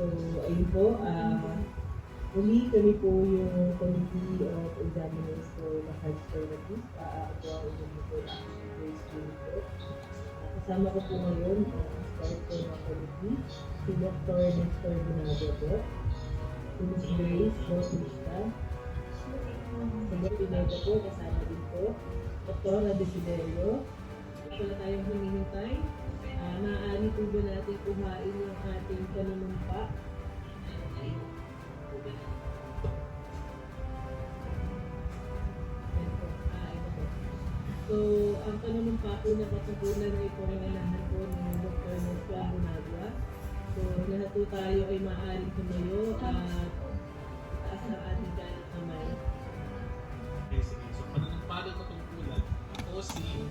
So, ayun po, uli kami po yung Committee of Examiners for the Heart Services. Ako ang inyong po ang Grace Unit. Kasama ko po ngayon ang start po ng committee, si Dr. Nestor Bunago po, si Ms. Grace Bautista, si Dr. Pineda po, kasama din po, Dr. Desiderio. Wala tayong humihintay. Maaari po ba natin kuhain yung ating panunumpa? So, ang panunumpa po na katugunan ay pangalanan po ni Dr. Nestor Bunago. So, lahat po tayo ay maaaring tumayo at taas ang ating kanang kamay. Okay, sige. So, panunumpa ng katungkulan. Ako si...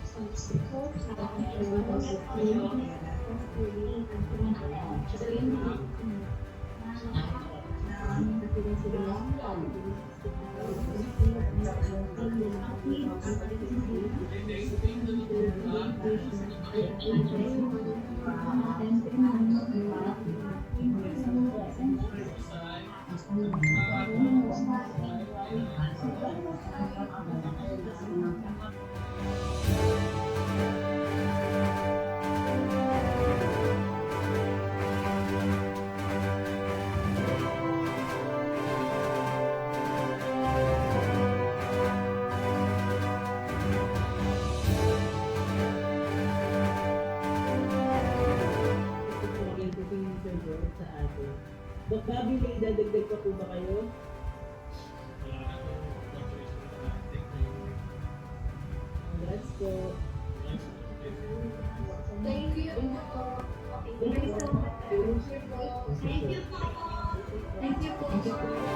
sa atin. Dok Bobby, may idadagdag pa po ba kayo? Congrats po. Thank you. Thank you so much. Thank you po. Thank you po.